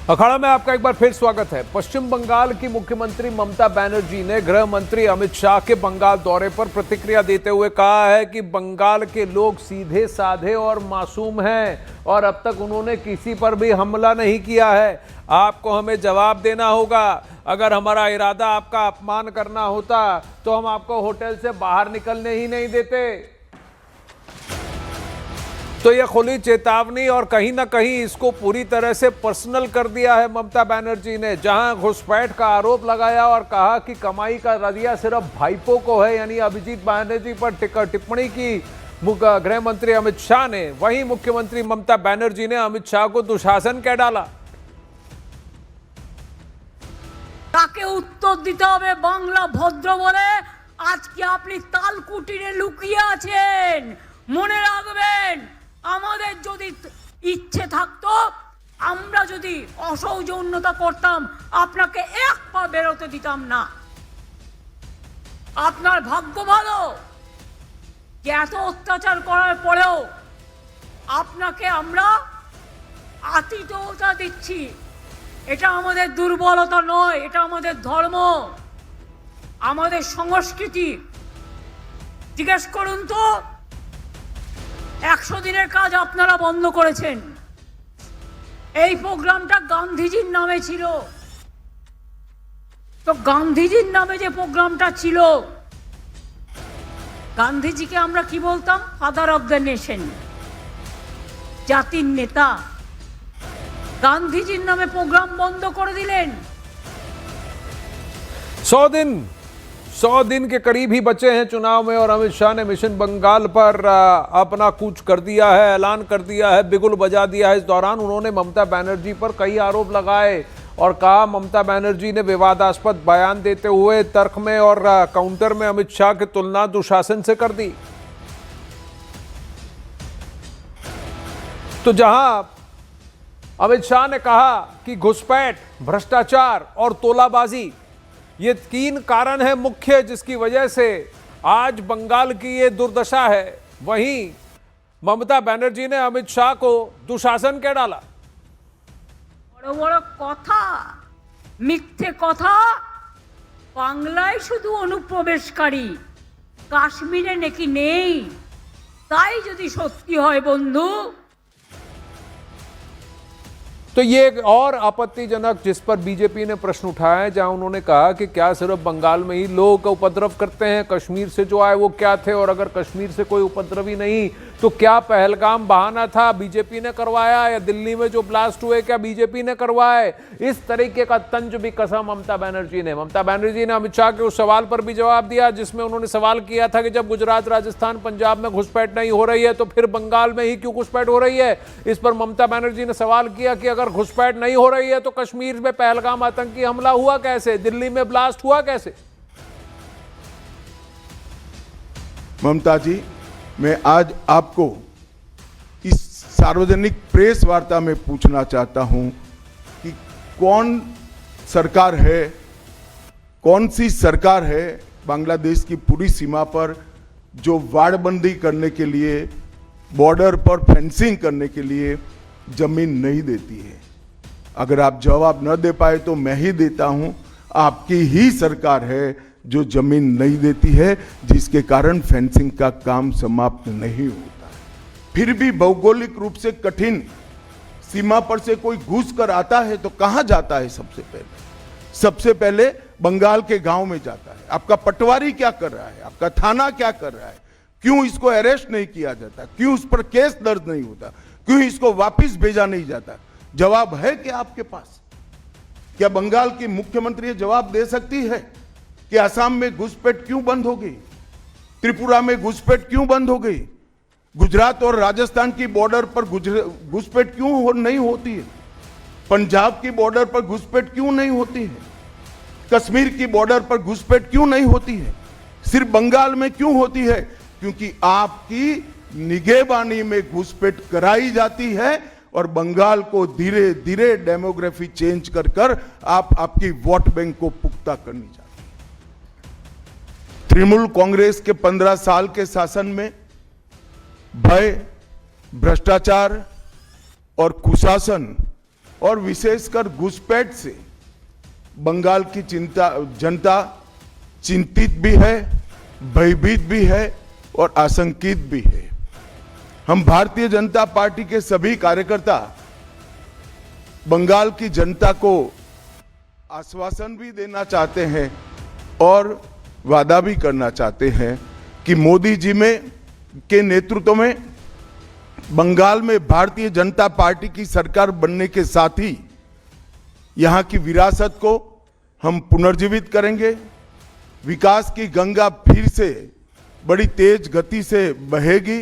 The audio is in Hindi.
अखाड़ा में आपका एक बार फिर स्वागत है। पश्चिम बंगाल की मुख्यमंत्री ममता बनर्जी ने गृह मंत्री अमित शाह के बंगाल दौरे पर प्रतिक्रिया देते हुए कहा है कि बंगाल के लोग सीधे साधे और मासूम हैं और अब तक उन्होंने किसी पर भी हमला नहीं किया है। आपको हमें जवाब देना होगा। अगर हमारा इरादा आपका अपमान करना होता तो हम आपको होटल से बाहर निकलने ही नहीं देते। तो यह खुली चेतावनी और कहीं ना कहीं इसको पूरी तरह से पर्सनल कर दिया है ममता बनर्जी ने, जहां घुसपैठ का आरोप लगाया और कहा कि कमाई का जरिया सिर्फ भाईपों को है, यानी अभिजीत बनर्जी पर टिप्पणी की गृह मंत्री अमित शाह ने। वहीं मुख्यमंत्री ममता बनर्जी ने अमित शाह को दुशासन कह डाला। তাকে উত্তর দিতে হবে বাংলা ভদ্র বলে আজকে আপনি তালকুটিরে লুকিয়ে আছেন। মনে রাখবেন, আমাদের যদি ইচ্ছে থাকতো, আমরা যদি অসৌজন্যতা করতাম, আপনাকে এক পা বেরোতে দিতাম না। আপনার ভাগ্য ভালো যে এত অত্যাচার করার পরেও আপনাকে আমরা আতিথ্যতা দিচ্ছি। এটা আমাদের দুর্বলতা নয়, এটা আমাদের ধর্ম, আমাদের সংস্কৃতি। জিজ্ঞেস করুন তো, 100 দিনের কাজ আপনারা বন্ধ করেছেন। এই প্রোগ্রামটা গান্ধীজির নামে ছিল। তো গান্ধীজির নামে যে প্রোগ্রামটা ছিল, গান্ধীজিকে আমরা কি বলতাম? ফাদার অফ দ্য নেশন, জাতির নেতা। গান্ধীজির নামে প্রোগ্রাম বন্ধ করে দিলেন। 100 दिन के करीब ही बचे हैं चुनाव में और अमित शाह ने मिशन बंगाल पर अपना कूच कर दिया है, ऐलान कर दिया है, बिगुल बजा दिया है। इस दौरान उन्होंने ममता बनर्जी पर कई आरोप लगाए और कहा ममता बनर्जी ने विवादास्पद बयान देते हुए तर्क में और काउंटर में अमित शाह की तुलना दुशासन से कर दी। तो जहां अमित शाह ने कहा कि घुसपैठ, भ्रष्टाचार और तोलाबाजी ये 3 कारण है मुख्य जिसकी वजह से आज बंगाल की ये दुर्दशा है, वहीं ममता बनर्जी ने अमित शाह को दुशासन कह डाला। বড় বড় কথা, মিথ্যে কথা, বাংলায় শুধু অনুপ্রবেশকারী, কাশ্মীরে নাকি নেই। তাই যদি সত্যি হয় বন্ধু, तो ये एक और आपत्तिजनक जिस पर बीजेपी ने प्रश्न उठाया है, जहां उन्होंने कहा कि क्या सिर्फ बंगाल में ही लोग उपद्रव करते हैं, कश्मीर से जो आए वो क्या थे, और अगर कश्मीर से कोई उपद्रवी नहीं तो क्या पहलगाम बहाना था, बीजेपी ने करवाया, या दिल्ली में जो ब्लास्ट हुए क्या बीजेपी ने करवाए? इस तरीके का तंज भी कसा ममता बनर्जी ने। ममता बनर्जी ने अमित शाह के उस सवाल पर भी जवाब दिया जिसमें उन्होंने सवाल किया था कि जब गुजरात, राजस्थान, पंजाब में घुसपैठ नहीं हो रही है तो फिर बंगाल में ही क्यों घुसपैठ हो रही है। इस पर ममता बनर्जी ने सवाल किया कि अगर घुसपैठ नहीं हो रही है तो कश्मीर में पहलगाम आतंकी हमला हुआ कैसे, दिल्ली में ब्लास्ट हुआ कैसे? ममता जी, मैं आज आपको इस सार्वजनिक प्रेस वार्ता में पूछना चाहता हूं कि कौन सरकार है, कौन सी सरकार है बांग्लादेश की पूरी सीमा पर जो वाड़बंदी करने के लिए, बॉर्डर पर फेंसिंग करने के लिए जमीन नहीं देती है? अगर आप जवाब न दे पाए तो मैं ही देता हूं। आपकी ही सरकार है जो जमीन नहीं देती है, जिसके कारण फेंसिंग का काम समाप्त नहीं होता है। फिर भी भौगोलिक रूप से कठिन सीमा पर से कोई घुस कर आता है तो कहां जाता है? सबसे पहले बंगाल के गांव में जाता है। आपका पटवारी क्या कर रहा है, आपका थाना क्या कर रहा है, क्यों इसको अरेस्ट नहीं किया जाता, क्यों उस पर केस दर्ज नहीं होता, क्यों इसको वापिस भेजा नहीं जाता? जवाब है क्या आपके पास? क्या बंगाल की मुख्यमंत्री जवाब दे सकती है कि असम में घुसपैठ क्यों बंद हो गई, त्रिपुरा में घुसपैठ क्यों बंद हो गई, गुजरात और राजस्थान की बॉर्डर पर घुसपैठ क्यों नहीं होती है, पंजाब की बॉर्डर पर घुसपैठ क्यों नहीं होती है, कश्मीर की बॉर्डर पर घुसपैठ क्यों नहीं होती है, सिर्फ बंगाल में क्यों होती है? क्योंकि आपकी निगहबानी में घुसपैठ कराई जाती है और बंगाल को धीरे धीरे डेमोग्राफी चेंज कर कर आपकी वोट बैंक को पुख्ता करनी चाहिए। तृणमूल कांग्रेस के 15 साल के शासन में भय, भ्रष्टाचार और कुशासन और विशेषकर घुसपैठ से बंगाल की जनता चिंतित भी है, भयभीत भी है और आशंकित भी है। हम भारतीय जनता पार्टी के सभी कार्यकर्ता बंगाल की जनता को आश्वासन भी देना चाहते हैं और वादा भी करना चाहते हैं कि मोदी जी के नेतृत्व में बंगाल में भारतीय जनता पार्टी की सरकार बनने के साथ ही यहाँ की विरासत को हम पुनर्जीवित करेंगे। विकास की गंगा फिर से बड़ी तेज गति से बहेगी।